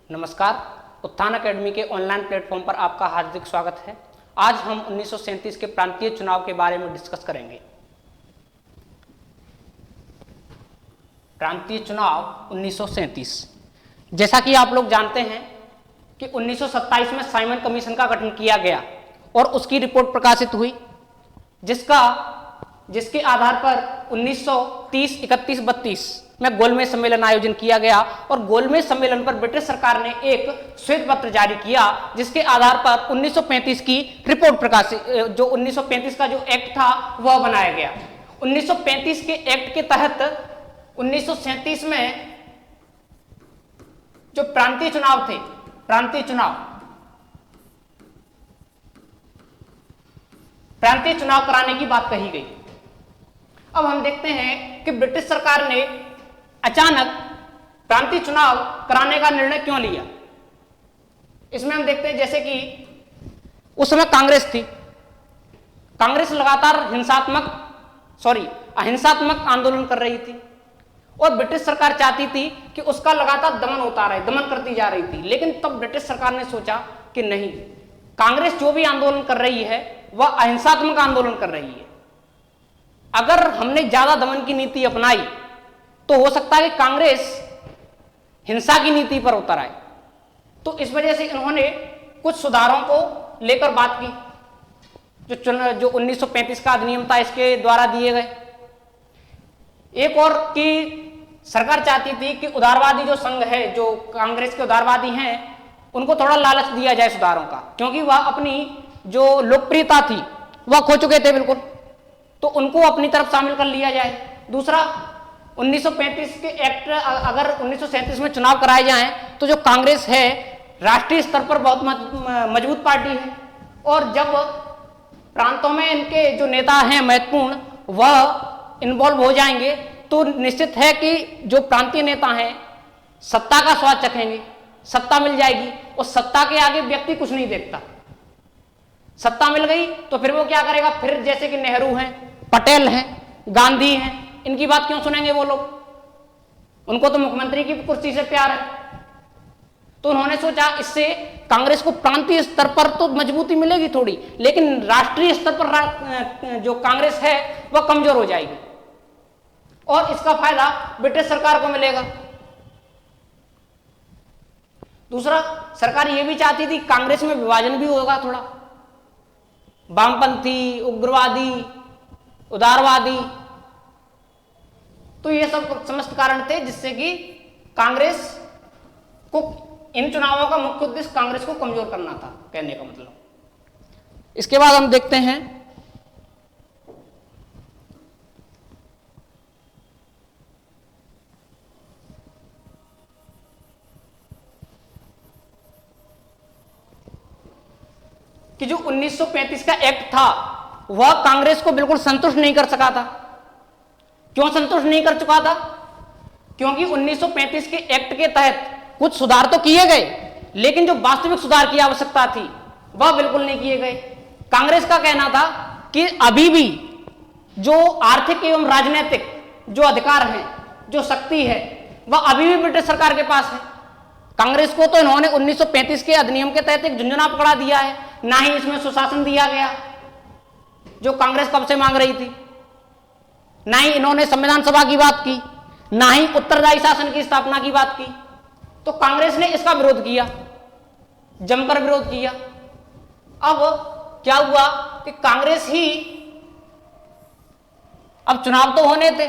नमस्कार। उत्थान अकेडमी के ऑनलाइन प्लेटफॉर्म पर आपका हार्दिक स्वागत है। आज हम 1937 के प्रांतीय चुनाव के बारे में डिस्कस करेंगे। प्रांतीय चुनाव 1937, जैसा कि आप लोग जानते हैं कि 1927 में साइमन कमीशन का गठन किया गया और उसकी रिपोर्ट प्रकाशित हुई, जिसके आधार पर 1930, 31, 32 में गोलमेज सम्मेलन आयोजन किया गया और गोलमेज सम्मेलन पर ब्रिटिश सरकार ने एक श्वेत पत्र जारी किया, जिसके आधार पर 1935 की रिपोर्ट प्रकाशित, जो 1935 का जो एक्ट था वह बनाया गया। 1935 के एक्ट के तहत 1937 में जो प्रांतीय चुनाव थे, प्रांतीय चुनाव कराने की बात कही गई। अब हम देखते हैं कि ब्रिटिश सरकार ने अचानक प्रांतीय चुनाव कराने का निर्णय क्यों लिया। इसमें हम देखते हैं जैसे कि उस समय कांग्रेस थी। कांग्रेस लगातार अहिंसात्मक आंदोलन कर रही थी और ब्रिटिश सरकार चाहती थी कि उसका लगातार दमन करती जा रही थी। लेकिन तब ब्रिटिश सरकार ने सोचा कि नहीं, कांग्रेस जो भी आंदोलन कर रही है वह अहिंसात्मक आंदोलन कर रही है। अगर हमने ज्यादा दमन की नीति अपनाई तो हो सकता है कि कांग्रेस हिंसा की नीति पर उतर आए। तो इस वजह से इन्होंने कुछ सुधारों को लेकर बात की, जो 1935 का अधिनियम था इसके द्वारा दिए गए। एक और कि सरकार चाहती थी कि उदारवादी जो संघ है, जो कांग्रेस के उदारवादी हैं, उनको थोड़ा लालच दिया जाए सुधारों का, क्योंकि वह अपनी जो लोकप्रियता थी वह खो चुके थे बिल्कुल, तो उनको अपनी तरफ शामिल कर लिया जाए। दूसरा, 1935 के एक्ट, अगर 1937 में चुनाव कराए जाएं तो जो कांग्रेस है राष्ट्रीय स्तर पर बहुत मजबूत पार्टी है और जब प्रांतों में इनके जो नेता हैं महत्वपूर्ण वह इन्वॉल्व हो जाएंगे तो निश्चित है कि जो प्रांतीय नेता हैं सत्ता का स्वाद चखेंगे, सत्ता मिल जाएगी और सत्ता के आगे व्यक्ति कुछ नहीं देखता। सत्ता मिल गई तो फिर वो क्या करेगा, फिर जैसे कि नेहरू हैं, पटेल हैं, गांधी हैं, इनकी बात क्यों सुनेंगे वो लोग? उनको तो मुख्यमंत्री की कुर्सी से प्यार है। तो उन्होंने सोचा इससे कांग्रेस को प्रांतीय स्तर पर तो मजबूती मिलेगी थोड़ी, लेकिन राष्ट्रीय स्तर पर जो कांग्रेस है वह कमजोर हो जाएगी और इसका फायदा ब्रिटिश सरकार को मिलेगा। दूसरा, सरकार यह भी चाहती थी कांग्रेस में विभाजन भी होगा थोड़ा, वामपंथी, उग्रवादी, उदारवादी, तो ये सब समस्त कारण थे जिससे कि कांग्रेस को, इन चुनावों का मुख्य उद्देश्य कांग्रेस को कमजोर करना था, कहने का मतलब। इसके बाद हम देखते हैं कि जो 1935 का एक्ट था वह कांग्रेस को बिल्कुल संतुष्ट नहीं कर सका था। क्यों संतुष्ट नहीं कर चुका था? क्योंकि 1935 के एक्ट के तहत कुछ सुधार तो किए गए, लेकिन जो वास्तविक सुधार की आवश्यकता थी वह बिल्कुल नहीं किए गए। कांग्रेस का कहना था कि अभी भी जो आर्थिक एवं राजनीतिक जो अधिकार है, जो शक्ति है, वह अभी भी ब्रिटिश सरकार के पास है। कांग्रेस को तो इन्होंने 1935 के अधिनियम के तहत एक झुंझुना पकड़ा दिया है, ना ही इसमें सुशासन दिया गया जो कांग्रेस कब से मांग रही थी, ना ही इन्होंने संविधान सभा की बात की, ना ही उत्तरदायी शासन की स्थापना की बात की। तो कांग्रेस ने इसका विरोध किया, जमकर विरोध किया। अब क्या हुआ कि कांग्रेस ही, अब चुनाव तो होने थे,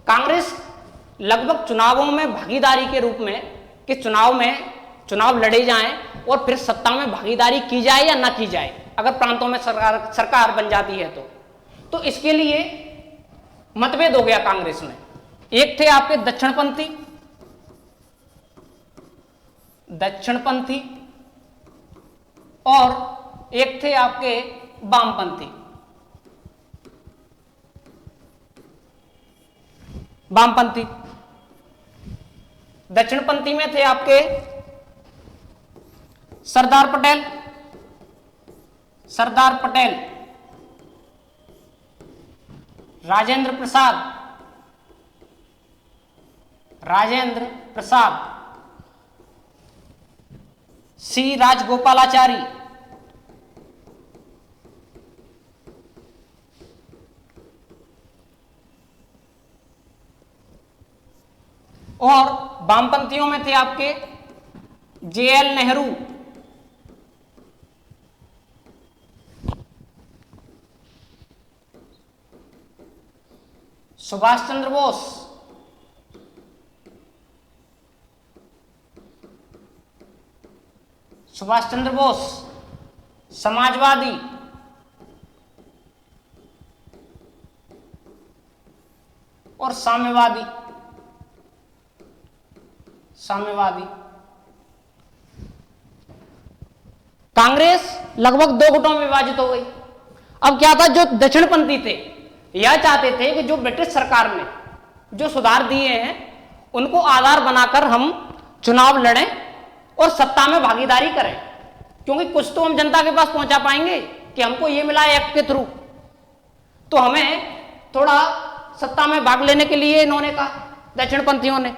कांग्रेस लगभग चुनावों में भागीदारी के रूप में कि चुनाव लड़े जाएं और फिर सत्ता में भागीदारी की जाए या ना की जाए, अगर प्रांतों में सरकार बन जाती है तो इसके लिए मतभेद हो गया कांग्रेस में। एक थे आपके दक्षिणपंथी और एक थे आपके वामपंथी। दक्षिणपंथी में थे आपके सरदार पटेल, राजेंद्र राजेंद्र प्रसाद, सी राजगोपालाचारी, और वामपंथियों में थे आपके जेएल नेहरू, सुभाष चंद्र बोस, सुभाष चंद्र बोस समाजवादी, और साम्यवादी, साम्यवादी। कांग्रेस लगभग दो गुटों में विभाजित हो गई। अब क्या था, जो दक्षिणपंथी थे यह चाहते थे कि जो ब्रिटिश सरकार ने जो सुधार दिए हैं उनको आधार बनाकर हम चुनाव लड़ें और सत्ता में भागीदारी करें, क्योंकि कुछ तो हम जनता के पास पहुंचा पाएंगे कि हमको ये मिला है एक्ट के थ्रू, तो हमें थोड़ा सत्ता में भाग लेने के लिए इन्होंने कहा दक्षिणपंथियों ने।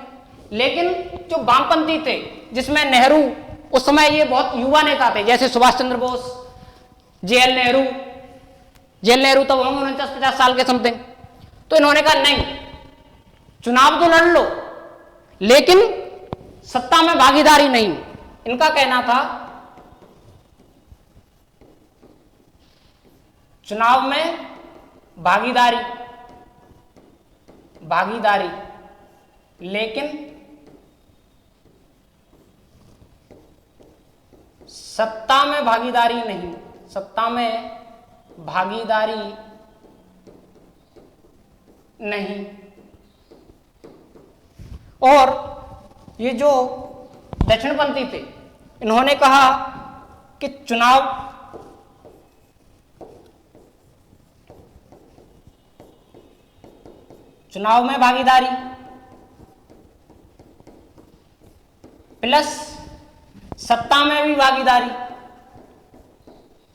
लेकिन जो वामपंथी थे, जिसमें नेहरू, उस समय ये बहुत युवा नेता थे, जैसे सुभाष चंद्र बोस, जेएल नेहरू, जेएल नेहरू तब होंगे 49-50 साल के समथिंग, तो इन्होंने कहा नहीं, चुनाव तो लड़ लो लेकिन सत्ता में भागीदारी नहीं। इनका कहना था चुनाव में भागीदारी, भागीदारी लेकिन सत्ता में भागीदारी नहीं, सत्ता में भागीदारी नहीं। और ये जो दक्षिणपंथी थे इन्होंने कहा कि चुनाव में भागीदारी प्लस सत्ता में भी भागीदारी,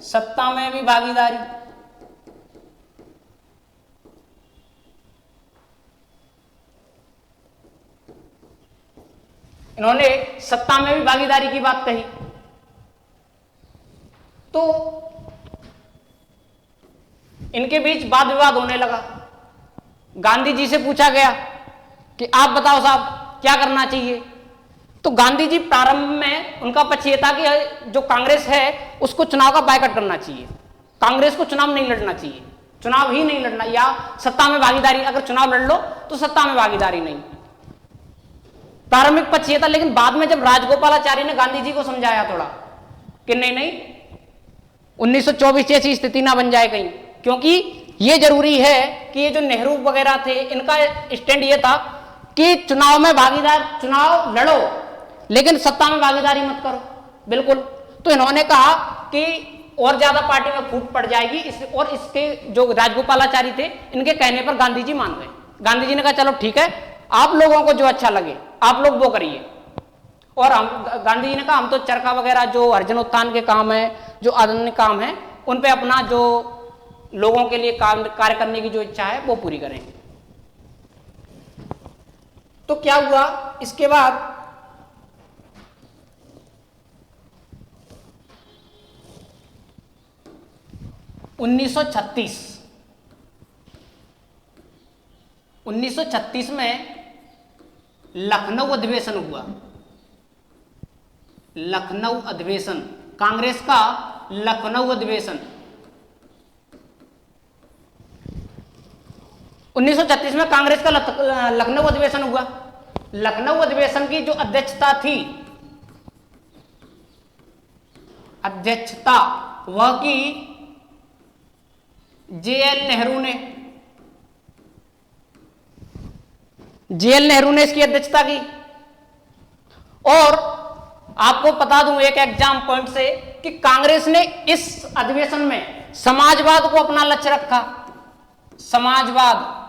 सत्ता में भी भागीदारी, इन्होंने सत्ता में भी भागीदारी की बात कही। तो इनके बीच वाद विवाद होने लगा। गांधी जी से पूछा गया कि आप बताओ साहब क्या करना चाहिए, तो गांधी जी प्रारंभ में उनका पक्ष ये था कि जो कांग्रेस है उसको चुनाव का बायकॉट करना चाहिए, कांग्रेस को चुनाव नहीं लड़ना चाहिए, चुनाव ही नहीं लड़ना, या सत्ता में भागीदारी, अगर चुनाव लड़ लो तो सत्ता में भागीदारी नहीं। प्रारंभिक पक्ष ये था। लेकिन बाद में जब राजगोपालाचारी ने गांधी जी को समझाया थोड़ा कि नहीं नहीं 1924 जैसी स्थिति ना बन जाए कहीं, क्योंकि ये जरूरी है कि ये जो नेहरू वगैरह थे इनका स्टैंड ये था कि चुनाव में भागीदार, चुनाव लड़ो लेकिन सत्ता में भागीदारी मत करो, बिल्कुल। तो इन्होंने कहा कि और ज्यादा पार्टी में फूट पड़ जाएगी, और इसके जो राजगोपालाचारी थे इनके कहने पर गांधी जी मान गए। गांधी जी ने कहा चलो ठीक है, आप लोगों को जो अच्छा लगे आप लोग वो करिए। और हम, गांधी जी ने कहा हम तो चरखा वगैरह जो हरिजनोत्थान के काम है, जो अन्य काम है, उन पे अपना जो लोगों के लिए कार्य करने की जो इच्छा है वो पूरी करेंगे। तो क्या हुआ इसके बाद, उन्नीस सौ छत्तीस में लखनऊ अधिवेशन हुआ। लखनऊ अधिवेशन, कांग्रेस का लखनऊ अधिवेशन 1936 में कांग्रेस का लखनऊ अधिवेशन हुआ। लखनऊ अधिवेशन की जो अध्यक्षता थी, अध्यक्षता वह की जेएल नेहरू ने, जेएल नेहरू ने इसकी अध्यक्षता की। और आपको बता दूं एक एग्जाम पॉइंट से कि कांग्रेस ने इस अधिवेशन में समाजवाद को अपना लक्ष्य रखा। समाजवाद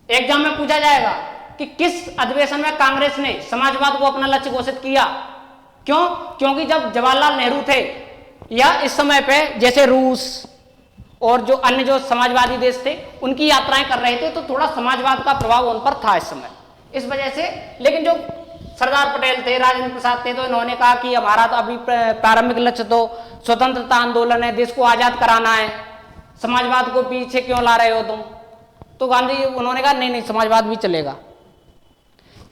एग्जाम में पूछा जाएगा कि किस अधिवेशन में कांग्रेस ने समाजवाद को अपना लक्ष्य घोषित किया। क्यों? क्योंकि जब जवाहरलाल नेहरू थे या इस समय पे जैसे रूस और जो अन्य जो समाजवादी देश थे उनकी यात्राएं कर रहे थे, तो थोड़ा समाजवाद का प्रभाव उन पर था इस समय, इस वजह से। लेकिन जो सरदार पटेल थे, राजेंद्र प्रसाद थे, तो इन्होंने कहा कि हमारा तो अभी प्रारंभिक लक्ष्य तो स्वतंत्रता आंदोलन है, देश को आजाद कराना है, समाजवाद को पीछे क्यों ला रहे हो तुम। तो गांधी उन्होंने कहा नहीं नहीं, समाजवाद भी चलेगा।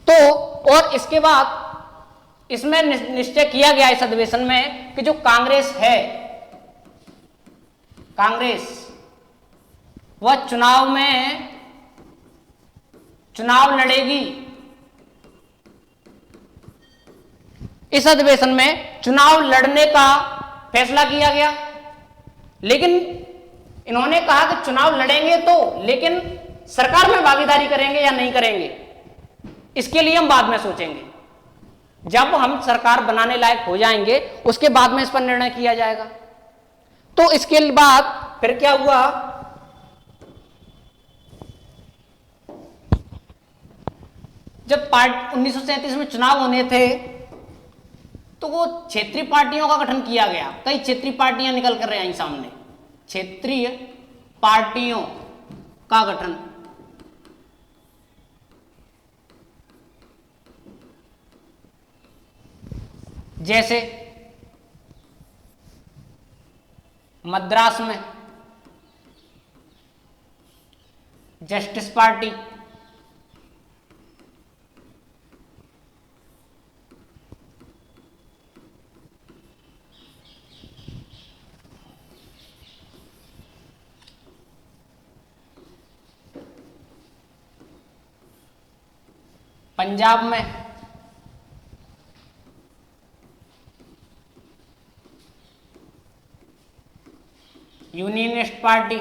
तो और इसके बाद इसमें निश्चय किया गया इस अधिवेशन में कि जो कांग्रेस है, कांग्रेस वह चुनाव लड़ेगी। इस अधिवेशन में चुनाव लड़ने का फैसला किया गया, लेकिन इन्होंने कहा कि चुनाव लड़ेंगे तो, लेकिन सरकार में भागीदारी करेंगे या नहीं करेंगे, इसके लिए हम बाद में सोचेंगे। जब हम सरकार बनाने लायक हो जाएंगे उसके बाद में इस पर निर्णय किया जाएगा। तो इसके बाद फिर क्या हुआ, जब 1937 में चुनाव होने थे तो वो क्षेत्रीय पार्टियों का गठन किया गया। कई क्षेत्रीय पार्टियां निकल कर आई सामने, क्षेत्रीय पार्टियों का गठन। जैसे मद्रास में जस्टिस पार्टी, पंजाब में यूनियनिस्ट पार्टी,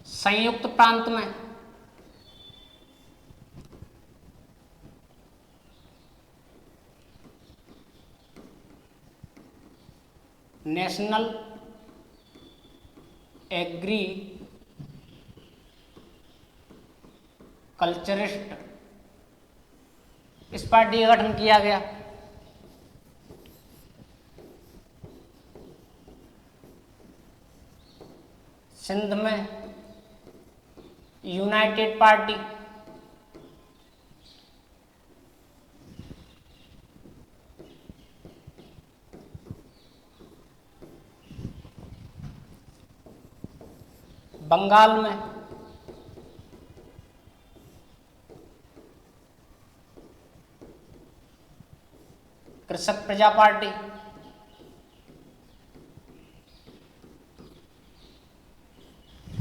संयुक्त प्रांत में नेशनल एग्री कल्चरिस्ट, इस पार्टी का गठन किया गया। सिंध में यूनाइटेड पार्टी, बंगाल में कृषक प्रजा पार्टी,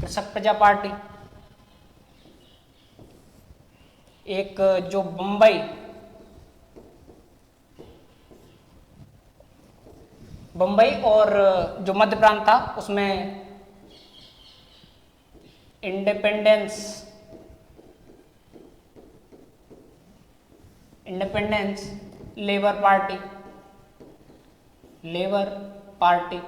कृषक प्रजा पार्टी। एक जो बम्बई और जो मध्य प्रांत था उसमें इंडिपेंडेंस लेबर पार्टी।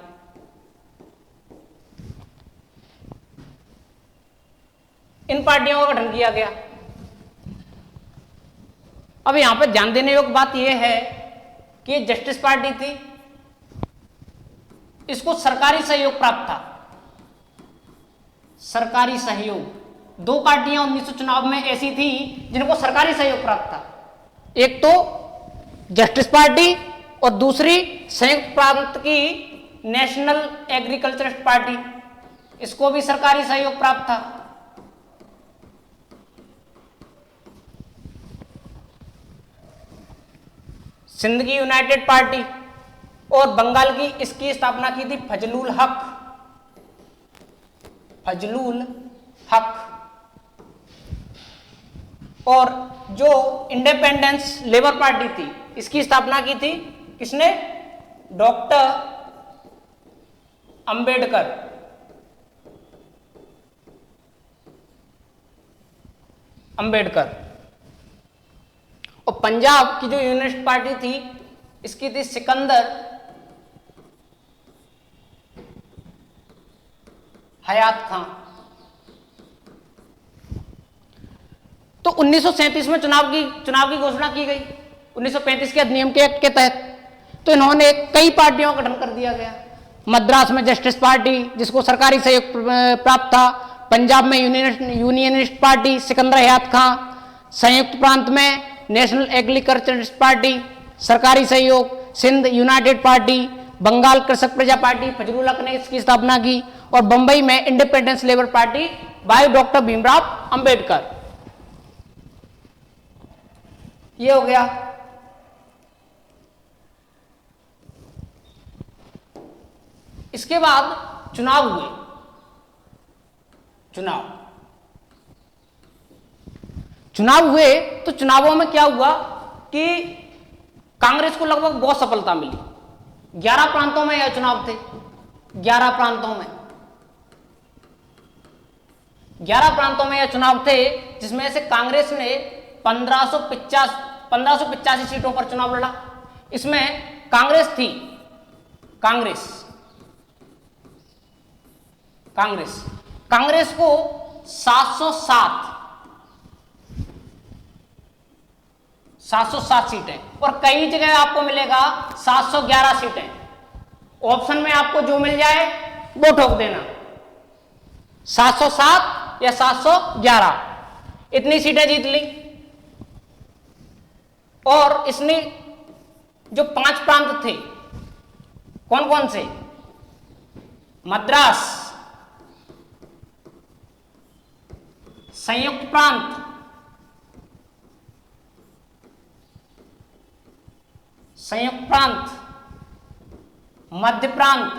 इन पार्टियों का गठन किया गया। अब यहां पर ध्यान देने योग्य बात यह है कि ये जस्टिस पार्टी थी, इसको सरकारी सहयोग प्राप्त था। सरकारी सहयोग, दो पार्टियां 1900 चुनाव में ऐसी थी जिनको सरकारी सहयोग प्राप्त था, एक तो जस्टिस पार्टी और दूसरी संयुक्त प्रांत की नेशनल एग्रीकल्चरिस्ट पार्टी, इसको भी सरकारी सहयोग प्राप्त था। सिंध की यूनाइटेड पार्टी और बंगाल की, इसकी स्थापना की थी फजलुल हक। और जो इंडिपेंडेंस लेबर पार्टी थी, इसकी स्थापना की थी किसने? डॉक्टर अंबेडकर। और पंजाब की जो यूनियनिस्ट पार्टी थी, इसकी थी सिकंदर हयात खां। तो 1937 में चुनाव की घोषणा की गई 1935 के अधिनियम के एक्ट के तहत। तो इन्होंने कई पार्टियों का गठन कर दिया गया। मद्रास में जस्टिस पार्टी जिसको सरकारी सहयोग प्राप्त था, पंजाब में यूनियनिस्ट पार्टी सिकंदर हयात खां, संयुक्त प्रांत में नेशनल एग्रीकल्चरिस्ट पार्टी सरकारी सहयोग, सिंध यूनाइटेड पार्टी, बंगाल कृषक प्रजा पार्टी फजलुल हक ने इसकी स्थापना की, और बंबई में independence labour party by doctor Bhimrao Ambedkar. ये हो गया। इसके बाद चुनाव हुए। चुनाव हुए तो चुनावों में क्या हुआ कि कांग्रेस को लगभग बहुत सफलता मिली। 11 प्रांतों में यह चुनाव थे। 11 प्रांतों में यह चुनाव थे, जिसमें से कांग्रेस ने 1585 सीटों पर चुनाव लड़ा। इसमें कांग्रेस को 707 सीटें, और कई जगह आपको मिलेगा 711 सीटें। ऑप्शन में आपको जो मिल जाए वो ठोक देना, 707 या 711, इतनी सीटें जीत ली। और इसने जो 5 प्रांत थे, कौन कौन से? मद्रास, संयुक्त प्रांत, मध्य प्रांत,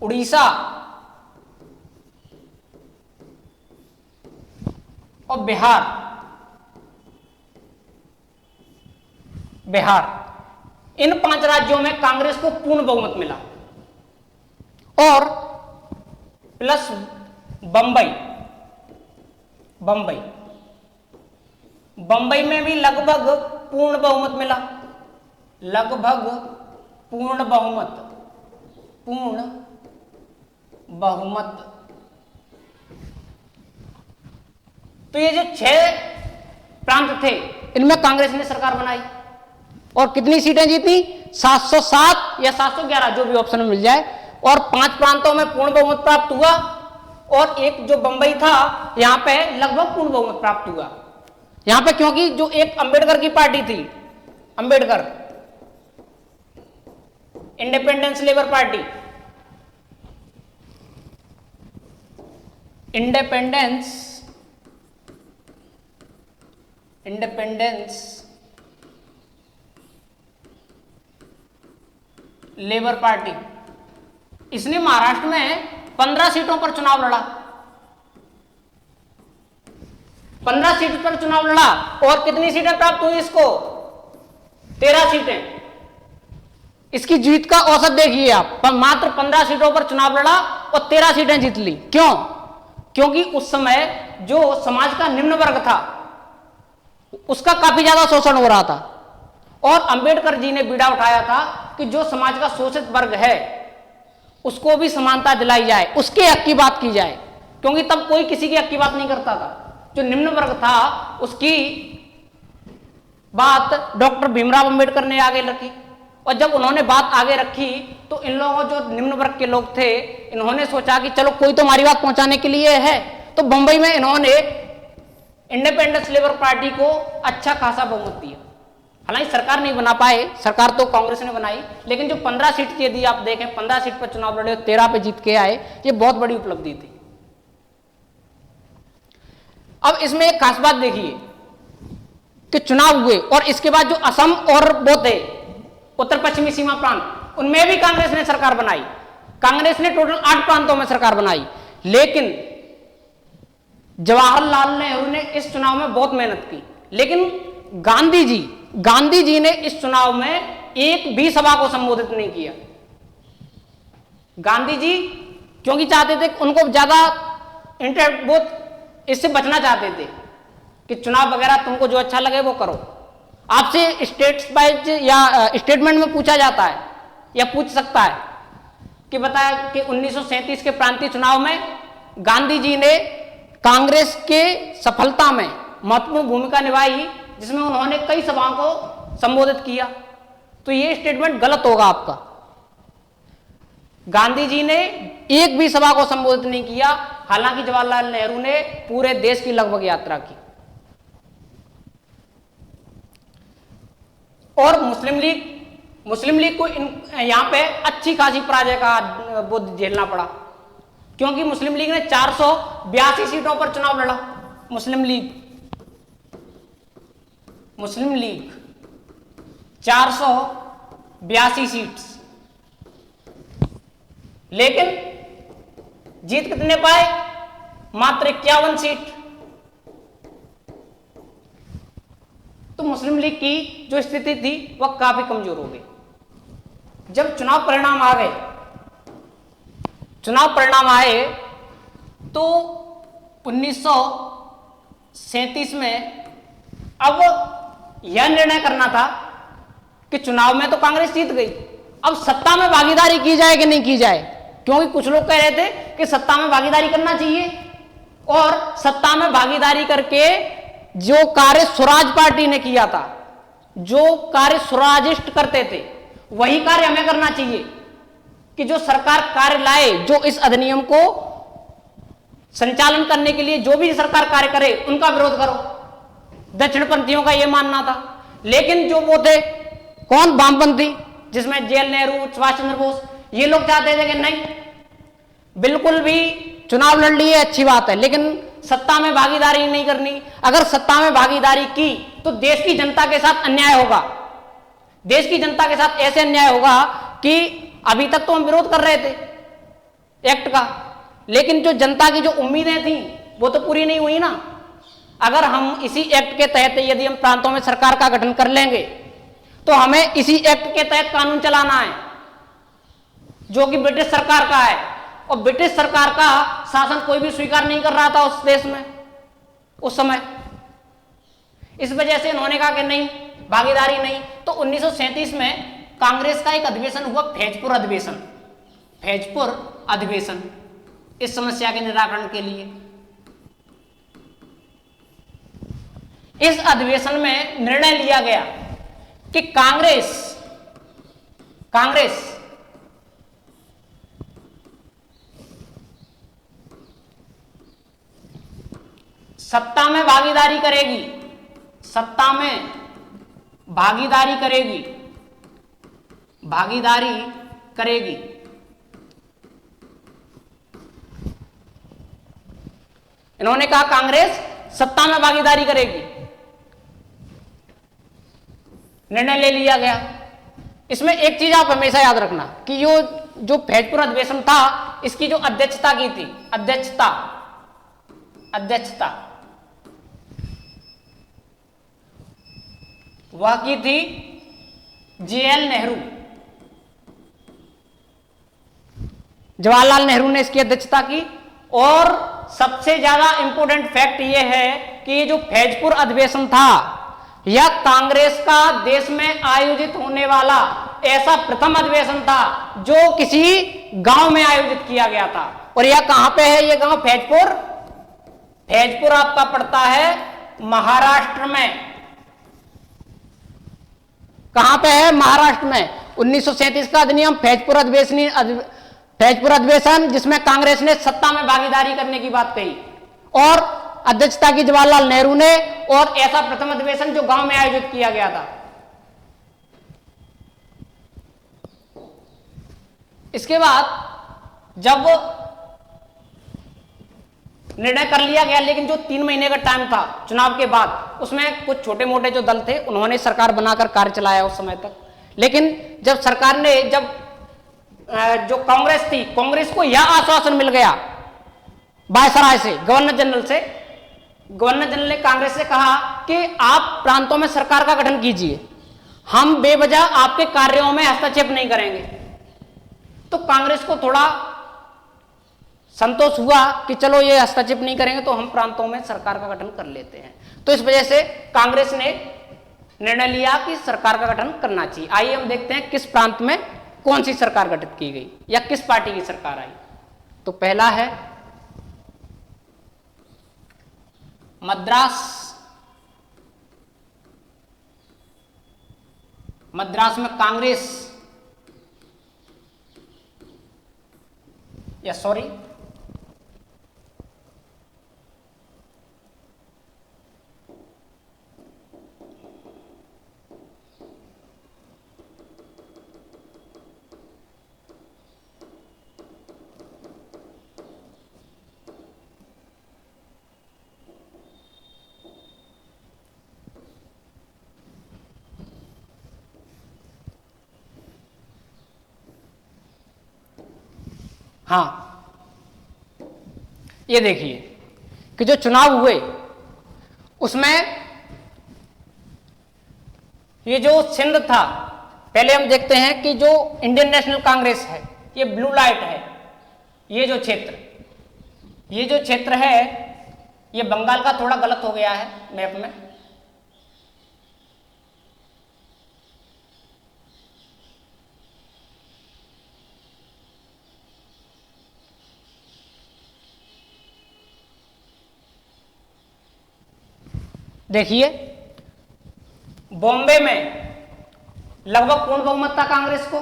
उड़ीसा और बिहार। इन 5 राज्यों में कांग्रेस को पूर्ण बहुमत मिला, और प्लस बंबई में भी लगभग पूर्ण बहुमत मिला। पूर्ण बहुमत। तो ये जो 6 प्रांत थे, इनमें कांग्रेस ने सरकार बनाई, और कितनी सीटें जीती? 707 या 711, जो भी ऑप्शन में मिल जाए। और 5 प्रांतों में पूर्ण बहुमत प्राप्त हुआ, और एक जो बंबई था, यहां पे लगभग पूर्ण बहुमत प्राप्त हुआ। यहां पे क्योंकि जो एक अंबेडकर की पार्टी थी, independence labour party, independence labour party, इसने महाराष्ट्र में 15 सीटों पर चुनाव लड़ा। 15 सीट पर चुनाव लड़ा, और कितनी सीटें प्राप्त हुई इसको? 13 सीटें। इसकी जीत का औसत देखिए आप, मात्र 15 सीटों पर चुनाव लड़ा और 13 सीटें जीत ली। क्यों? क्योंकि उस समय जो समाज का निम्न वर्ग था, उसका काफी ज्यादा शोषण हो रहा था, और अंबेडकर जी ने बीड़ा उठाया था कि जो समाज का शोषित वर्ग है उसको भी समानता दिलाई जाए, उसके हक की बात की जाए, क्योंकि तब कोई किसी के हक की बात नहीं करता था। जो निम्न वर्ग था उसकी बात डॉक्टर भीमराव अंबेडकर ने आगे रखी, और जब उन्होंने बात आगे रखी तो इन लोगों, जो निम्न वर्ग के लोग थे, इन्होंने सोचा कि चलो कोई तो हमारी बात पहुंचाने के लिए है। तो बंबई में इन्होंने इंडिपेंडेंस लेबर पार्टी को अच्छा खासा बहुमत दिया। हालांकि सरकार नहीं बना पाए, सरकार तो कांग्रेस ने बनाई, लेकिन जो 15 सीट यदि आप देखें, 15 सीट पर चुनाव लड़े, 13 पे जीत के आए, ये बहुत बड़ी उपलब्धि थी। अब इसमें एक खास बात देखिए कि चुनाव हुए, और इसके बाद जो असम और वो थे उत्तर पश्चिमी सीमा प्रांत, उनमें भी कांग्रेस ने सरकार बनाई। कांग्रेस ने टोटल 8 प्रांतों में सरकार बनाई, लेकिन जवाहरलाल नेहरू ने इस चुनाव में बहुत मेहनत की, लेकिन गांधी जी ने इस चुनाव में एक भी सभा को संबोधित नहीं किया। गांधी जी क्योंकि चाहते थे, उनको ज्यादा बहुत इससे बचना चाहते थे कि चुनाव वगैरह तुमको जो अच्छा लगे वो करो। आपसे स्टेट्स वाइज या स्टेटमेंट में पूछा जाता है या पूछ सकता है, कि बताया कि 1937 के प्रांतीय चुनाव में गांधी जी ने कांग्रेस के सफलता में महत्वपूर्ण भूमिका निभाई, जिसमें उन्होंने कई सभाओं को संबोधित किया। तो ये स्टेटमेंट गलत होगा आपका। गांधी जी ने एक भी सभा को संबोधित नहीं किया, हालांकि जवाहरलाल नेहरू ने पूरे देश की लगभग यात्रा की। और मुस्लिम लीग को यहां पे अच्छी खासी पराजय का बोझ झेलना पड़ा, क्योंकि मुस्लिम लीग ने 482 सीटों पर चुनाव लड़ा। मुस्लिम लीग 482 सीट्स, लेकिन जीत कितने पाए? मात्र 51 सीट। तो मुस्लिम लीग की जो स्थिति थी वह काफी कमजोर हो गई। जब चुनाव परिणाम आए तो 1937 में अब यह निर्णय करना था कि चुनाव में तो कांग्रेस जीत गई, अब सत्ता में भागीदारी की जाए कि नहीं की जाए, क्योंकि कुछ लोग कह रहे थे कि सत्ता में भागीदारी करना चाहिए, और सत्ता में भागीदारी करके जो कार्य स्वराज पार्टी ने किया था, जो कार्य स्वराजिस्ट करते थे, वही कार्य हमें करना चाहिए कि जो सरकार कार्य लाए, जो इस अधिनियम को संचालन करने के लिए जो भी सरकार कार्य करे उनका विरोध करो। दक्षिणपंथियों का यह मानना था। लेकिन जो वो थे कौन, वामपंथी, जिसमें जेल नेहरू, सुभाष चंद्र बोस, ये लोग चाहते थे कि नहीं, बिल्कुल भी चुनाव लड़ लिए अच्छी बात है, लेकिन सत्ता में भागीदारी नहीं करनी। अगर सत्ता में भागीदारी की तो देश की जनता के साथ अन्याय होगा। देश की जनता के साथ ऐसे अन्याय होगा कि अभी तक तो हम विरोध कर रहे थे एक्ट का, लेकिन जो जनता की जो उम्मीदें थी वो तो पूरी नहीं हुई ना। अगर हम इसी एक्ट के तहत यदि हम प्रांतों में सरकार का गठन कर लेंगे तो हमें इसी एक्ट के तहत कानून चलाना है, जो कि ब्रिटिश सरकार का है, और ब्रिटिश सरकार का शासन कोई भी स्वीकार नहीं कर रहा था उस देश में उस समय। इस वजह से उन्होंने कहा कि नहीं, भागीदारी नहीं। तो 1937 में कांग्रेस का एक अधिवेशन हुआ, फैजपुर अधिवेशन, इस समस्या के निराकरण के लिए। इस अधिवेशन में निर्णय लिया गया कि कांग्रेस सत्ता में भागीदारी करेगी। इन्होंने कहा कांग्रेस सत्ता में भागीदारी करेगी, निर्णय ले लिया गया। इसमें एक चीज आप हमेशा याद रखना कि जो फैजपुर अधिवेशन था, इसकी जो अध्यक्षता की थी, अध्यक्षता वह की थी जेएल नेहरू। जवाहरलाल नेहरू ने इसकी अध्यक्षता की। और सबसे ज्यादा इंपॉर्टेंट फैक्ट यह है कि ये जो फैजपुर अधिवेशन था, यह कांग्रेस का देश में आयोजित होने वाला ऐसा प्रथम अधिवेशन था जो किसी गांव में आयोजित किया गया था। और यह कहां पे है? यह गांव फैजपुर आपका पड़ता है महाराष्ट्र में। कहां पे है? महाराष्ट्र में। 1937 का अधिनियम फैजपुर अधिवेशन, जिसमें कांग्रेस ने सत्ता में भागीदारी करने की बात कही और अध्यक्षता की जवाहरलाल नेहरू ने, और ऐसा प्रथम अधिवेशन जो गांव में आयोजित किया गया था। इसके बाद जब निर्णय कर लिया गया, लेकिन जो 3 महीने का टाइम था चुनाव के बाद, उसमें कुछ छोटे मोटे जो दल थे उन्होंने सरकार बनाकर कार्य चलाया उस समय तक। लेकिन जब सरकार ने, जो कांग्रेस थी, कांग्रेस को यह आश्वासन मिल गया वायसराय से, गवर्नर जनरल ने कांग्रेस से कहा कि आप प्रांतों में सरकार का गठन कीजिए, हम बेवजह आपके कार्यों में हस्तक्षेप नहीं करेंगे। तो कांग्रेस को थोड़ा संतोष हुआ कि चलो ये हस्तक्षेप नहीं करेंगे तो हम प्रांतों में सरकार का गठन कर लेते हैं। तो इस वजह से कांग्रेस ने निर्णय लिया कि सरकार का गठन करना चाहिए। आइए हम देखते हैं किस प्रांत में कौन सी सरकार गठित की गई या किस पार्टी की सरकार आई? तो पहला है मद्रास में कांग्रेस, या सॉरी हाँ, ये देखिए कि जो चुनाव हुए उसमें ये जो सिंध था, पहले हम देखते हैं कि जो इंडियन नेशनल कांग्रेस है ये ब्लू लाइट है, ये जो क्षेत्र है ये बंगाल का थोड़ा गलत हो गया है मैप में, देखिए बॉम्बे में लगभग पूर्ण बहुमत था कांग्रेस को,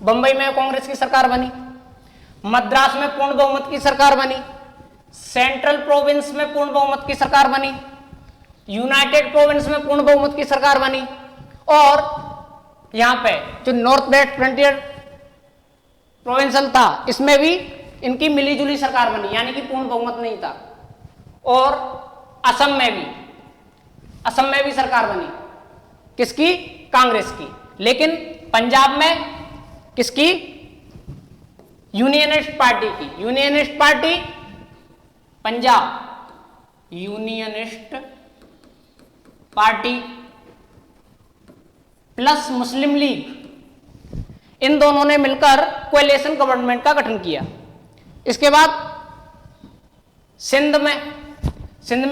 बंबई में कांग्रेस की सरकार बनी, मद्रास में पूर्ण बहुमत की सरकार बनी, सेंट्रल प्रोविंस में पूर्ण बहुमत की सरकार बनी, यूनाइटेड प्रोविंस में पूर्ण बहुमत की सरकार बनी, और यहां पे जो नॉर्थ वेस्ट फ्रंटियर प्रोविंशियल था इसमें भी इनकी मिलीजुली सरकार बनी, यानी कि पूर्ण बहुमत नहीं था। और असम में भी सरकार बनी, किसकी? कांग्रेस की। लेकिन पंजाब में किसकी? यूनियनिस्ट पार्टी की। Unionist party Punjab unionist party plus Muslim League, इन दोनों ने मिलकर कोएलिशन गवर्नमेंट का गठन किया। इसके बाद सिंध में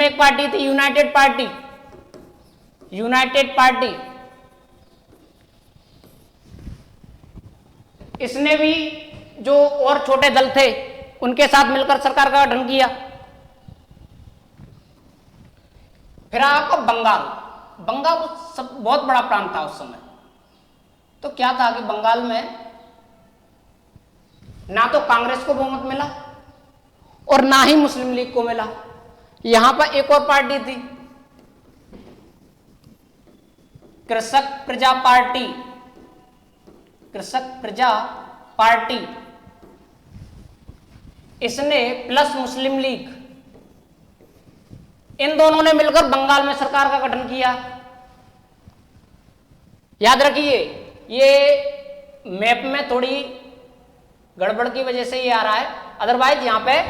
एक पार्टी थी यूनाइटेड पार्टी, इसने भी जो और छोटे दल थे उनके साथ मिलकर सरकार का गठन किया। फिर आपका बंगाल सब बहुत बड़ा प्रांत था उस समय। तो क्या था कि बंगाल में ना तो कांग्रेस को बहुमत मिला और ना ही मुस्लिम लीग को मिला। यहां पर एक और पार्टी थी, कृषक प्रजा पार्टी, इसने प्लस मुस्लिम लीग, इन दोनों ने मिलकर बंगाल में सरकार का गठन किया। याद रखिए ये मैप में थोड़ी गड़बड़ की वजह से ये आ रहा है, अदरवाइज यहां पे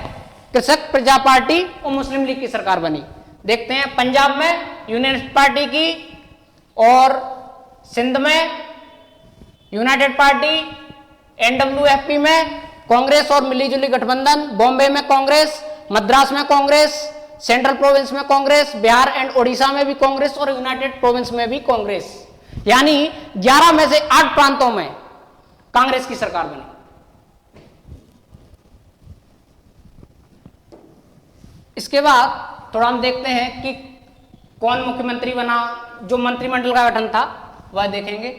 कृषक प्रजा पार्टी और मुस्लिम लीग की सरकार बनी। देखते हैं पंजाब में यूनियनिस्ट पार्टी की, और सिंध में यूनाइटेड पार्टी, एनडब्ल्यूएफपी में कांग्रेस और मिलीजुली गठबंधन, बॉम्बे में कांग्रेस, मद्रास में कांग्रेस, सेंट्रल प्रोविंस में कांग्रेस, बिहार एंड ओडिशा में भी कांग्रेस और यूनाइटेड प्रोविंस में भी कांग्रेस, यानी 11 में से 8 प्रांतों में कांग्रेस की सरकार बनी। इसके बाद थोड़ा हम देखते हैं कि कौन मुख्यमंत्री बना, जो मंत्रिमंडल का गठन था वह देखेंगे।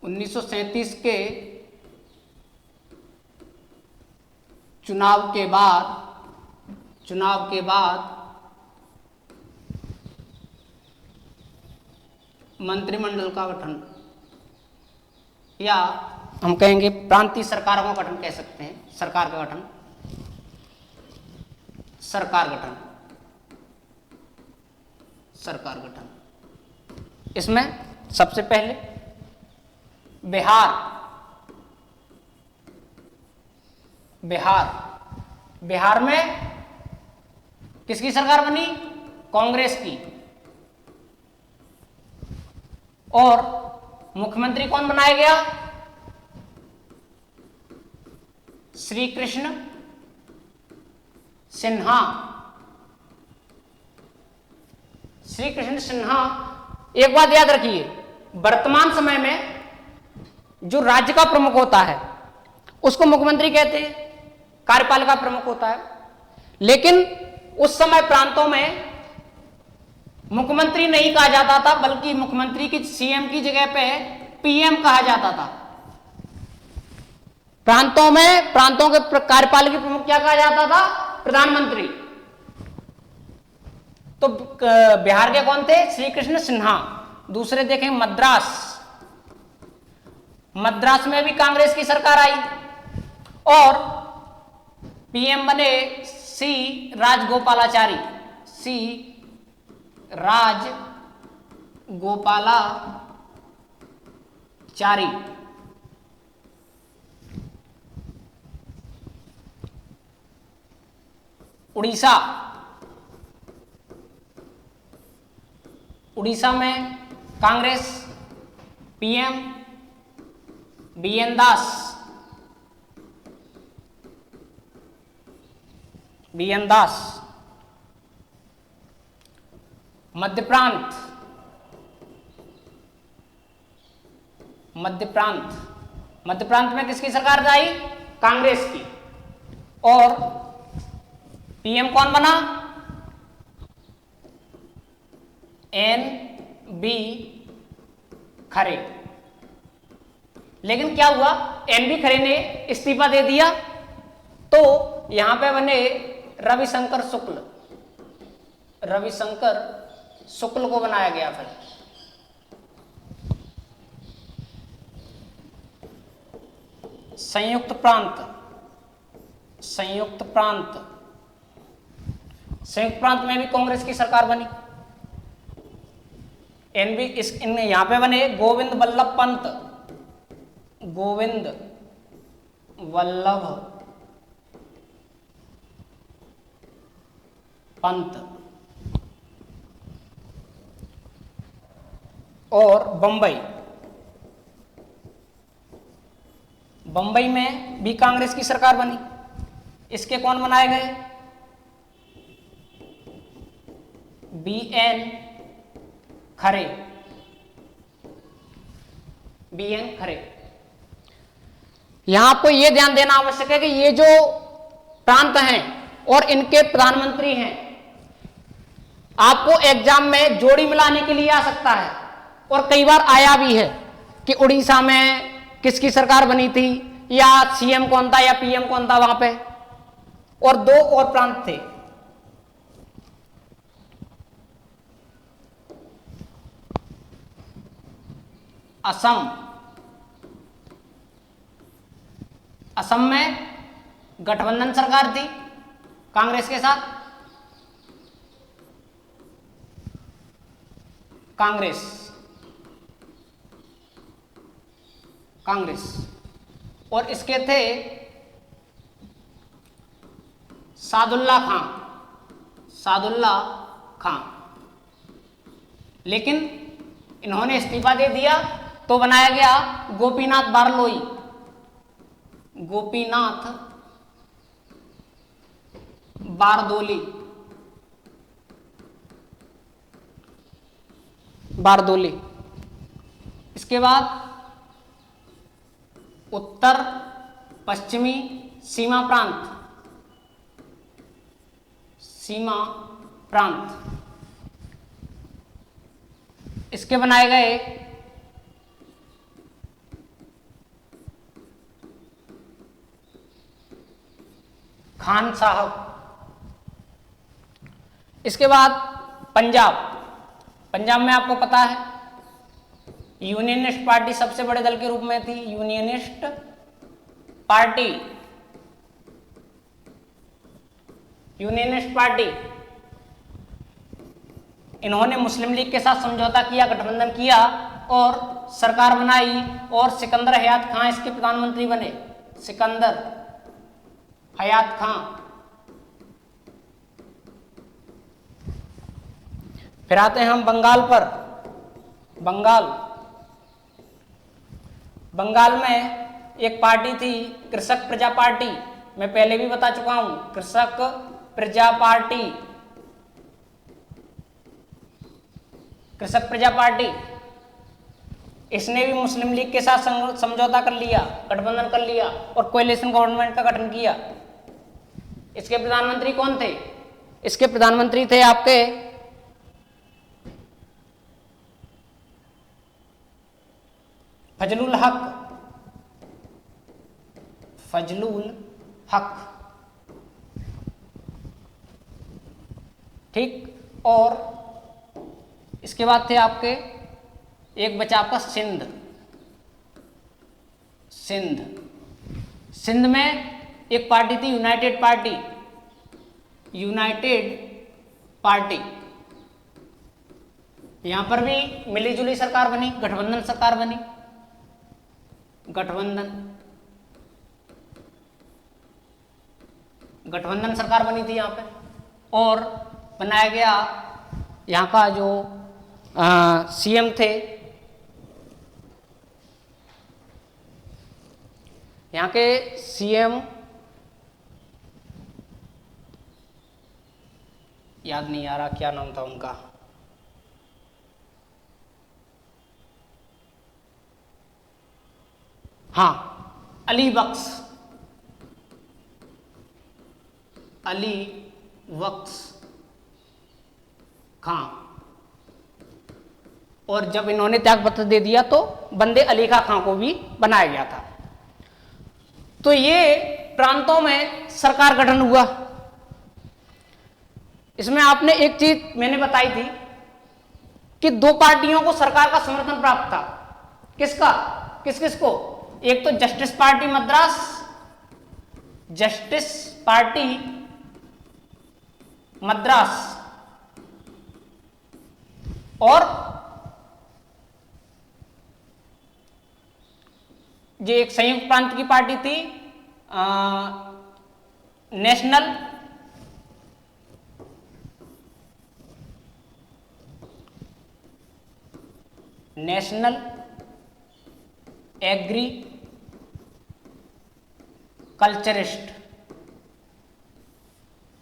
उन्नीस सौ सैंतीस के चुनाव के बाद मंत्रिमंडल का गठन, या हम कहेंगे प्रांतीय सरकारों का गठन कह सकते हैं, सरकार गठन। इसमें सबसे पहले बिहार में किसकी सरकार बनी? कांग्रेस की। और मुख्यमंत्री कौन बनाया गया? श्री कृष्ण सिन्हा श्री कृष्ण सिन्हा, एक बात याद रखिए, वर्तमान समय में जो राज्य का प्रमुख होता है उसको मुख्यमंत्री कहते हैं, कार्यपालिका प्रमुख होता है। लेकिन उस समय प्रांतों में मुख्यमंत्री नहीं कहा जाता था, बल्कि मुख्यमंत्री की, सीएम की जगह पे पीएम कहा जाता था। प्रांतों में, प्रांतों के कार्यपालिका प्रमुख क्या कहा जाता था? प्रधानमंत्री। तो बिहार के कौन थे? श्री कृष्ण सिन्हा। दूसरे देखें मद्रास, मद्रास में भी कांग्रेस की सरकार आई और पीएम बने सी राजगोपालाचारी, सी राजगोपालाचारी। उड़ीसा, उड़ीसा में कांग्रेस, पीएम बीएन दास, बीएन दास। मध्य प्रांत, मध्य प्रांत, मध्य प्रांत में किसकी सरकार आई? कांग्रेस की। और पीएम कौन बना? एन बी खरे। लेकिन क्या हुआ? एन बी खरे ने इस्तीफा दे दिया, तो यहां पे बने रविशंकर शुक्ल, रविशंकर शुक्ल को बनाया गया। फिर संयुक्त प्रांत, संयुक्त प्रांत, संयुक्त प्रांत में भी कांग्रेस की सरकार बनी। एनबी इस इनमें यहां पे बने गोविंद वल्लभ पंत, गोविंद वल्लभ पंत। और बंबई, बंबई में भी कांग्रेस की सरकार बनी। इसके कौन बनाए गए? बी एन खरे, बी एन खरे। यहां आपको यह ध्यान देना आवश्यक है कि ये जो प्रांत हैं और इनके प्रधानमंत्री हैं, आपको एग्जाम में जोड़ी मिलाने के लिए आ सकता है और कई बार आया भी है कि उड़ीसा में किसकी सरकार बनी थी, या सीएम कौन था या पीएम कौन था वहां पे। और दो और प्रांत थे, असम, असम में गठबंधन सरकार थी कांग्रेस के साथ, कांग्रेस, कांग्रेस। और इसके थे सादुल्ला खां, सादुल्ला खां। लेकिन इन्होंने इस्तीफा दे दिया तो बनाया गया गोपीनाथ बारलोई, गोपीनाथ बारदोली, बारदोली। इसके बाद उत्तर पश्चिमी सीमा प्रांत, सीमा प्रांत। इसके बनाए गए खान साहब। इसके बाद पंजाब, पंजाब में आपको पता है यूनियनिस्ट पार्टी सबसे बड़े दल के रूप में थी, यूनियनिस्ट पार्टी, यूनियनिस्ट पार्टी। इन्होंने मुस्लिम लीग के साथ समझौता किया, गठबंधन किया और सरकार बनाई और सिकंदर हयात खां इसके प्रधानमंत्री बने, सिकंदर हयात खां। फिर आते हैं हम बंगाल पर। बंगाल, बंगाल में एक पार्टी थी कृषक प्रजा पार्टी, मैं पहले भी बता चुका हूं, कृषक प्रजा पार्टी। कृषक प्रजा पार्टी, इसने भी मुस्लिम लीग के साथ समझौता कर लिया, गठबंधन कर लिया और कोएलिशन गवर्नमेंट का गठन किया। इसके प्रधानमंत्री कौन थे? इसके प्रधानमंत्री थे आपके फजलुल हक, ठीक। और इसके बाद थे आपके, एक बचा आपका सिंध में एक पार्टी थी यूनाइटेड पार्टी। यहां पर भी मिलीजुली सरकार बनी, गठबंधन सरकार बनी, गठबंधन सरकार बनी थी यहां पे। और बनाया गया यहाँ का जो सीएम थे, यहाँ के सीएम याद नहीं आ रहा क्या नाम था उनका, हाँ, अली बख्श खां। और जब इन्होंने त्यागपत्र दे दिया तो बंदे अली खां को भी बनाया गया था। तो ये प्रांतों में सरकार गठन हुआ। इसमें आपने एक चीज मैंने बताई थी कि दो पार्टियों को सरकार का समर्थन प्राप्त था। किसका? किस को? एक तो जस्टिस पार्टी मद्रास और ये एक संयुक्त प्रांत की पार्टी थी, नेशनल एग्रीकल्चरिस्ट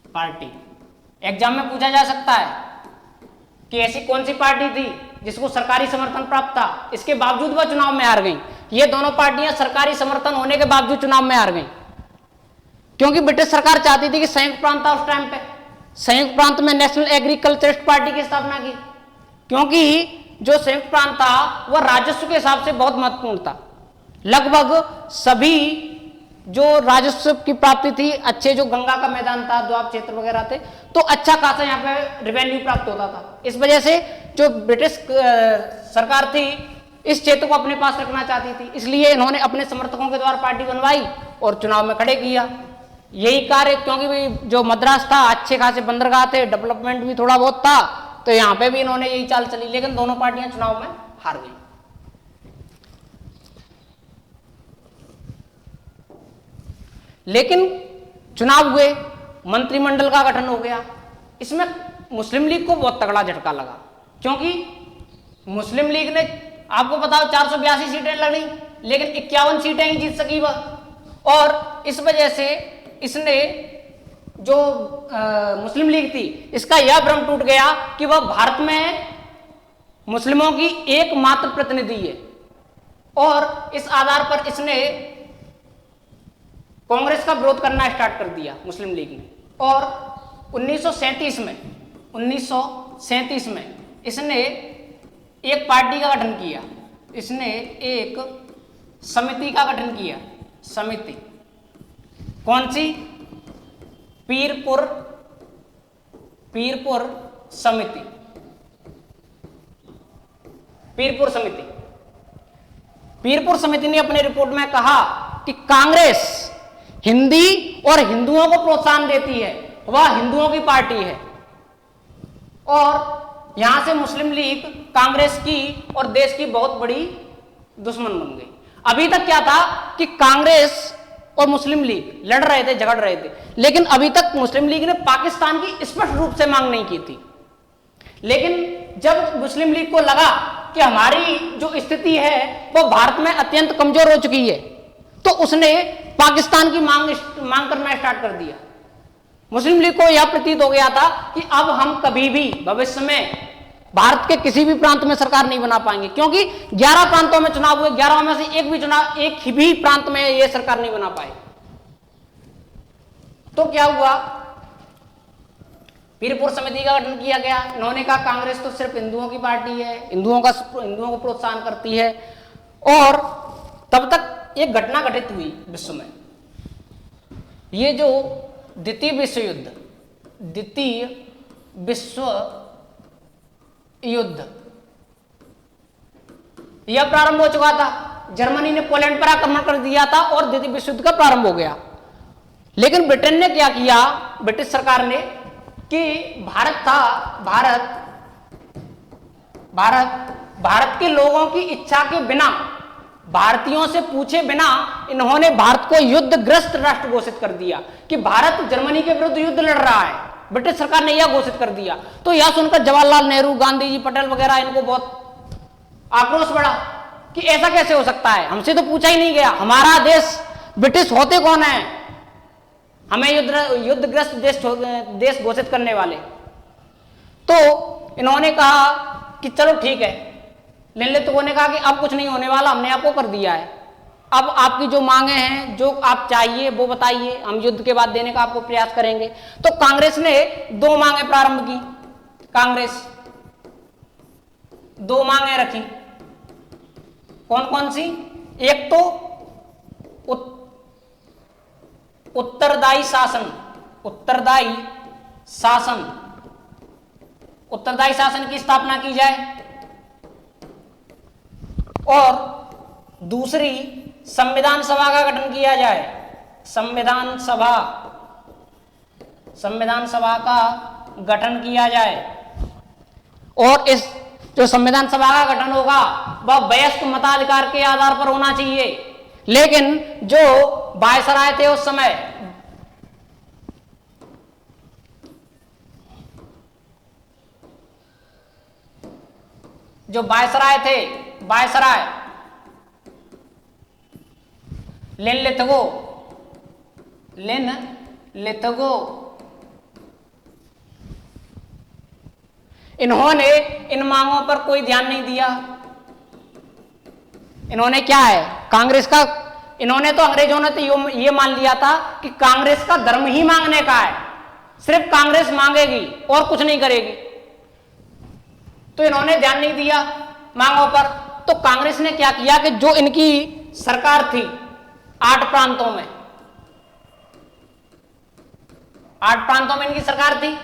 पार्टी। एग्जाम में पूछा जा सकता है कि ऐसी कौन सी पार्टी थी जिसको सरकारी समर्थन प्राप्त था, इसके बावजूद वह चुनाव में हार गई। ये दोनों पार्टियां सरकारी समर्थन होने के बावजूद चुनाव में हार गई, क्योंकि ब्रिटिश सरकार चाहती थी कि संयुक्त प्रांत था उस टाइम पे, संयुक्त प्रांत में नेशनल एग्रीकल्चरिस्ट पार्टी की स्थापना की, क्योंकि जो संयुक्त प्रांत था वह राजस्व के हिसाब से बहुत महत्वपूर्ण था। लगभग सभी जो राजस्व की प्राप्ति थी, अच्छे जो गंगा का मैदान था, द्वाब क्षेत्र वगैरह थे, तो अच्छा खासा यहाँ पे रिवेन्यू प्राप्त होता था। इस वजह से जो ब्रिटिश सरकार थी इस क्षेत्र को अपने पास रखना चाहती थी, इसलिए इन्होंने अपने समर्थकों के द्वारा पार्टी बनवाई और चुनाव में खड़े किया। यही कार्य, क्योंकि भी जो मद्रास था अच्छे खासे बंदरगाह थे, डेवलपमेंट भी थोड़ा बहुत था, तो यहाँ पे भी इन्होंने यही चाल चली, लेकिन दोनों पार्टियां चुनाव में हार गई। लेकिन चुनाव हुए, मंत्रिमंडल का गठन हो गया। इसमें मुस्लिम लीग को बहुत तगड़ा झटका लगा, क्योंकि मुस्लिम लीग ने, आपको बताओ, 482 सीटें लड़ी, लेकिन 51 सीटें ही जीत सकी वह। और इस वजह से इसने जो मुस्लिम लीग थी, इसका यह भ्रम टूट गया कि वह भारत में मुस्लिमों की एकमात्र प्रतिनिधि है, और इस आधार पर इसने कांग्रेस का विरोध करना स्टार्ट कर दिया मुस्लिम लीग ने। और 1937 में इसने एक पार्टी का गठन किया, इसने एक समिति का गठन किया। समिति कौन सी? पीरपुर समिति। पीरपुर समिति ने अपने रिपोर्ट में कहा कि कांग्रेस हिंदी और हिंदुओं को प्रोत्साहन देती है, वह हिंदुओं की पार्टी है, और यहां से मुस्लिम लीग कांग्रेस की और देश की बहुत बड़ी दुश्मन बन गई। अभी तक क्या था कि कांग्रेस और मुस्लिम लीग लड़ रहे थे, झगड़ रहे थे, लेकिन अभी तक मुस्लिम लीग ने पाकिस्तान की स्पष्ट रूप से मांग नहीं की थी। लेकिन जब मुस्लिम लीग को लगा कि हमारी जो स्थिति है वो भारत में अत्यंत कमजोर हो चुकी है, तो उसने पाकिस्तान की मांग करना स्टार्ट कर दिया। मुस्लिम लीग को यह प्रतीत हो गया था कि अब हम कभी भी भविष्य में भारत के किसी भी प्रांत में सरकार नहीं बना पाएंगे, क्योंकि 11 प्रांतों में चुनाव हुए, 11 में से एक ही भी प्रांत में यह सरकार नहीं बना पाए। तो क्या हुआ, पीरपुर समिति का गठन किया गया। इन्होंने कहा कांग्रेस तो सिर्फ हिंदुओं की पार्टी है, हिंदुओं को प्रोत्साहन करती है। और तब तक एक घटना घटित हुई विश्व में, ये जो द्वितीय विश्व युद्ध यह प्रारंभ हो चुका था। जर्मनी ने पोलैंड पर आक्रमण कर दिया था और द्वितीय विश्व युद्ध का प्रारंभ हो गया। लेकिन ब्रिटेन ने क्या किया, ब्रिटिश सरकार ने, कि भारत के लोगों की इच्छा के बिना, भारतीयों से पूछे बिना इन्होंने भारत को युद्धग्रस्त राष्ट्र घोषित कर दिया कि भारत जर्मनी के विरुद्ध युद्ध लड़ रहा है। ब्रिटिश सरकार ने यह घोषित कर दिया। तो यह सुनकर जवाहरलाल नेहरू, गांधी जी, पटेल वगैरह, इनको बहुत आक्रोश बढ़ा कि ऐसा कैसे हो सकता है, हमसे तो पूछा ही नहीं गया, हमारा देश, ब्रिटिश होते कौन है हमें युद्धग्रस्त देश घोषित करने वाले। तो इन्होंने कहा कि चलो ठीक है। लेनलेतुगो ने कहा कि अब कुछ नहीं होने वाला, हमने आपको कर दिया है, अब आपकी जो मांगे हैं, जो आप चाहिए वो बताइए, हम युद्ध के बाद देने का आपको प्रयास करेंगे। तो कांग्रेस ने 2 मांगे प्रारंभ की। कांग्रेस 2 मांगे रखी। कौन कौन सी? एक तो उत्तरदायी शासन की स्थापना की जाए, और दूसरी संविधान सभा का गठन किया जाए। संविधान सभा का गठन किया जाए, और इस जो संविधान सभा का गठन होगा वह वयस्क मताधिकार के आधार पर होना चाहिए। लेकिन जो वायसराय थे उस समय, जो वायसराय थे, वायसराय लेनलेतुगो, इन्होंने इन मांगों पर कोई ध्यान नहीं दिया। इन्होंने क्या है, कांग्रेस का, इन्होंने तो, अंग्रेजों ने तो ये मान लिया था कि कांग्रेस का धर्म ही मांगने का है, सिर्फ कांग्रेस मांगेगी और कुछ नहीं करेगी। तो इन्होंने ध्यान नहीं दिया मांगों पर। तो कांग्रेस ने क्या किया कि जो इनकी सरकार थी 8 प्रांतों में, 8 प्रांतों में इनकी सरकार थी,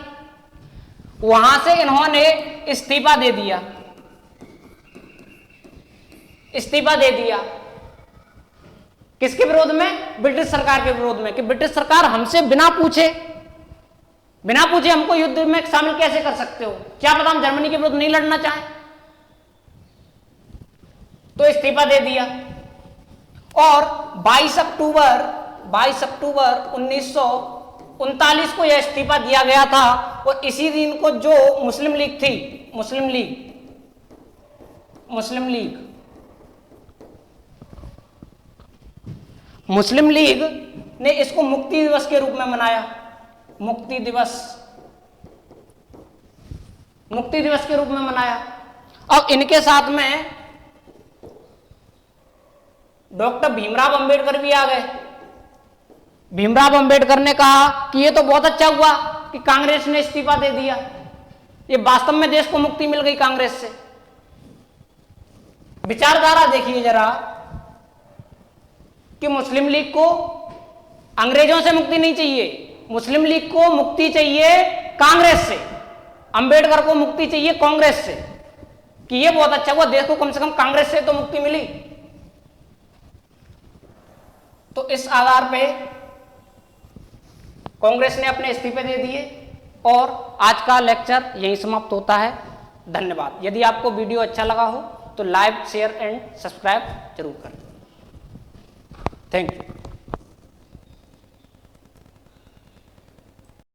वहां से इन्होंने इस्तीफा दे दिया। किसके विरोध में? ब्रिटिश सरकार के विरोध में, कि ब्रिटिश सरकार हमसे बिना पूछे हमको युद्ध में शामिल कैसे कर सकते हो, क्या पता हम जर्मनी के विरुद्ध नहीं लड़ना चाहें। तो इस्तीफा दे दिया। और 22 अक्टूबर 1939 को यह इस्तीफा दिया गया था। और इसी दिन को जो मुस्लिम लीग थी, मुस्लिम लीग ने इसको मुक्ति दिवस के रूप में मनाया। मुक्ति दिवस के रूप में मनाया। अब इनके साथ में डॉक्टर भीमराव अंबेडकर भी आ गए। भीमराव अंबेडकर ने कहा कि ये तो बहुत अच्छा हुआ कि कांग्रेस ने इस्तीफा दे दिया, ये वास्तव में देश को मुक्ति मिल गई कांग्रेस से। विचारधारा देखिए जरा, कि मुस्लिम लीग को अंग्रेजों से मुक्ति नहीं चाहिए, मुस्लिम लीग को मुक्ति चाहिए कांग्रेस से, अंबेडकर को मुक्ति चाहिए कांग्रेस से, कि ये बहुत अच्छा हुआ, देश को कम से कम कांग्रेस से तो मुक्ति मिली। तो इस आधार पे कांग्रेस ने अपने इस्तीफे दे दिए। और आज का लेक्चर यहीं समाप्त होता है। धन्यवाद। यदि आपको वीडियो अच्छा लगा हो तो लाइक, शेयर एंड सब्सक्राइब जरूर करें। Thank you.